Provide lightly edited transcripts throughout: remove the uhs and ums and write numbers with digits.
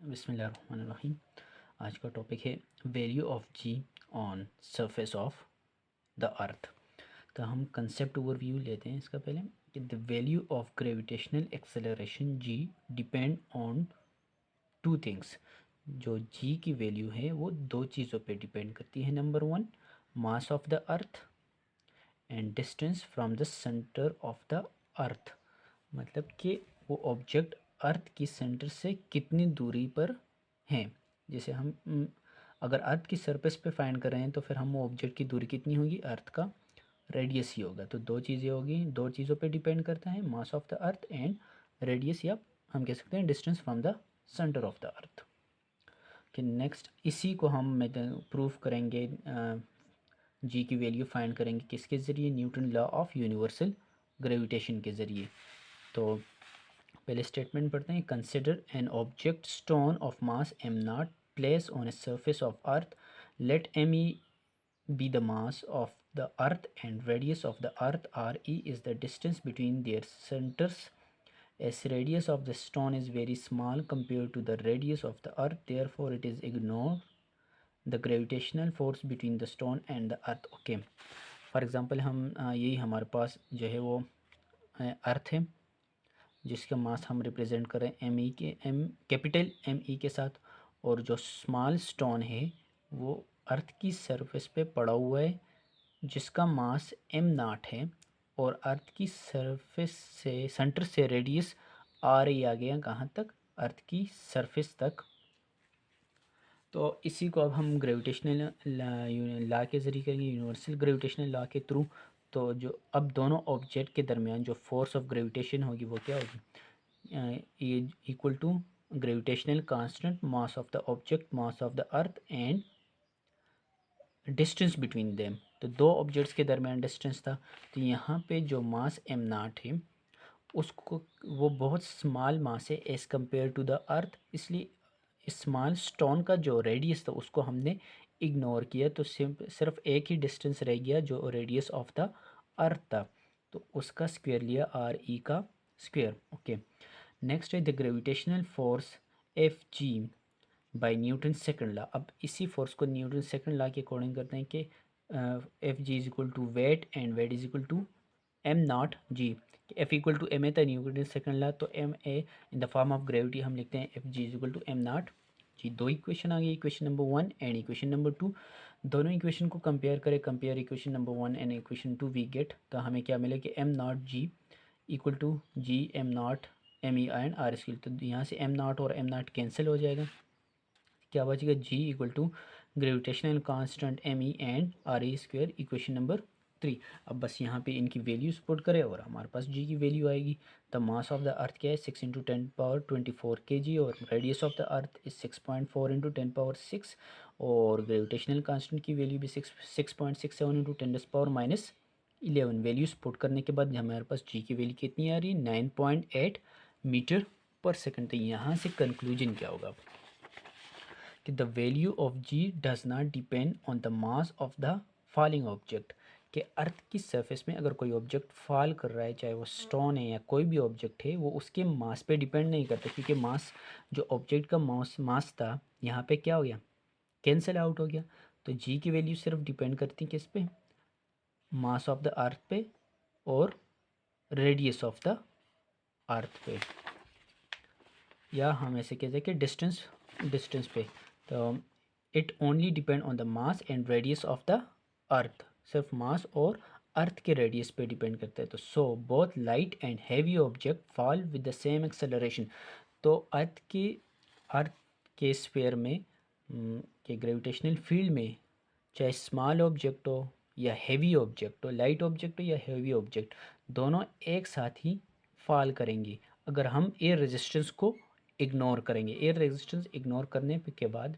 बिस्मिल्लाहिर्रहमानिर्रहीम। आज का टॉपिक है value of g on surface of the earth. तो हम कंसेप्ट ओवरव्यू लेते हैं इसका पहले कि the value of gravitational acceleration g depend on two things. जो जी की वैल्यू है वो दो चीज़ों पे डिपेंड करती है। Number one, mass of the earth and distance from the centre of the अर्थ। मतलब कि वो ऑब्जेक्ट अर्थ की सेंटर से कितनी दूरी पर हैं। जैसे हम अगर अर्थ की सरफेस पे फाइंड कर रहे हैं तो फिर हम वो ऑब्जेक्ट की दूरी कितनी होगी, अर्थ का रेडियस ही होगा। तो दो चीज़ें होगी, दो चीज़ों पे डिपेंड करता है, मास of the earth and radius, या हम कह सकते हैं distance from the centre of the अर्थ। कि नेक्स्ट इसी को हम प्रूफ करेंगे, जी की वैल्यू फाइंड करेंगे किसके ज़रिए, Newton law of universal gravitation के ज़रिए। तो पहले स्टेटमेंट पढ़ते हैं। Consider an object stone of mass m not place on a surface of earth, let m e be the mass of the earth and radius of the earth, re is the distance between their centers, as radius of the stone is very small compared to the radius of the earth, therefore it is ignore the gravitational force between the stone and the earth. okay, for example हम यही हमारे पास जो है वो अर्थ है जिसका मास हम represent करें एम ई के, एम कैपिटल एम ई के साथ, और जो स्मॉल स्टोन है वो अर्थ की सरफेस पे पड़ा हुआ है जिसका मास एम नाट है, और अर्थ की सरफेस से सेंटर से रेडियस आर ही आ गया कहाँ तक, अर्थ की सरफेस तक। तो इसी को अब हम ग्रेविटेशनल लॉ के ज़रिए करेंगे, यूनिवर्सल ग्रेविटेशनल लॉ के थ्रू। तो जो अब दोनों ऑब्जेक्ट के दरमियान जो फोर्स ऑफ ग्रेविटेशन होगी वो क्या होगी, equal to gravitational constant mass of the object mass of the earth and distance between them. तो दो ऑब्जेक्ट्स के दरमियान डिस्टेंस था, तो यहाँ पे जो मास एम नाट है उसको वो बहुत स्मॉल मास है as compare to the earth, इसलिए स्मॉल स्टोन का जो रेडियस था उसको हमने इग्नोर किया। तो सिर्फ एक ही डिस्टेंस रह गया जो रेडियस ऑफ द अर्थ था, तो उसका स्क्वायर लिया, आर ई का स्क्वायर। ओके, नेक्स्ट है the gravitational force f g by Newton second law. अब इसी फोर्स को न्यूटन सेकंड लॉ के अकॉर्डिंग करते हैं कि f g is equal to weight and weight is equal to m not g. F equal to m a था Newton second law, तो m a in the form of gravity हम लिखते हैं f g is equal to m not जी। दो equation आ गई, equation number one and equation number two. दोनों equation को कंपेयर करें, compare equation number one and equation two, we get, तो हमें क्या मिले कि m not G equal to G m not m e and r square. तो यहाँ से एम नॉट और एम नॉट कैंसिल हो जाएगा, क्या बचेगा, G equal to gravitational constant m e and r e square, equation number three. अब बस यहाँ पे इनकी वैल्यूज पुट करें और हमारे पास जी की वैल्यू आएगी। द मास ऑफ द अर्थ क्या है, 6 इंटू 10⁻24 kg, और radius of the earth is 6.4 into 10⁻6, और ग्रेविटेशनल कांस्टेंट की वैल्यू भी 6.67 इंटू 10⁻11। वैल्यूज पुट करने के बाद हमारे पास जी की वैल्यू कितनी आ रही है, 9.8 मीटर पर सेकंड। तो यहाँ से कंक्लूजन क्या होगा कि the value of g does not depend on the mass of the falling object. कि अर्थ की सरफेस में अगर कोई ऑब्जेक्ट फॉल कर रहा है, चाहे वो स्टोन है या कोई भी ऑब्जेक्ट है, वो उसके मास पे डिपेंड नहीं करता, क्योंकि मास, जो ऑब्जेक्ट का मास था यहाँ पे क्या हो गया, कैंसिल आउट हो गया। तो जी की वैल्यू सिर्फ डिपेंड करती है किस पे, मास ऑफ द अर्थ पे और रेडियस ऑफ द अर्थ पे, या हम ऐसे कहते हैं कि डिस्टेंस पे। तो it only depend on the mass and radius of the अर्थ, सिर्फ मास और अर्थ के रेडियस पे डिपेंड करता है। तो so both light and heavy object fall with the same acceleration. तो अर्थ के स्फीयर में के ग्रेविटेशनल फील्ड में चाहे स्मॉल ऑब्जेक्ट हो या हैवी ऑब्जेक्ट हो, लाइट ऑब्जेक्ट हो या हैवी ऑब्जेक्ट, दोनों एक साथ ही फॉल करेंगे अगर हम एयर रेजिस्टेंस को इग्नोर करेंगे। एयर रेजिस्टेंस इग्नोर करने के बाद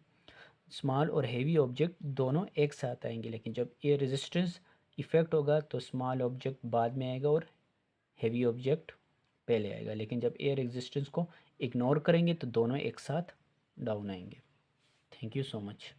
स्मॉल और हेवी ऑब्जेक्ट दोनों एक साथ आएंगे, लेकिन जब एयर रेजिस्टेंस इफ़ेक्ट होगा तो स्मॉल ऑब्जेक्ट बाद में आएगा और हेवी ऑब्जेक्ट पहले आएगा। लेकिन जब एयर रेजिस्टेंस को इग्नोर करेंगे तो दोनों एक साथ डाउन आएंगे। Thank you so much.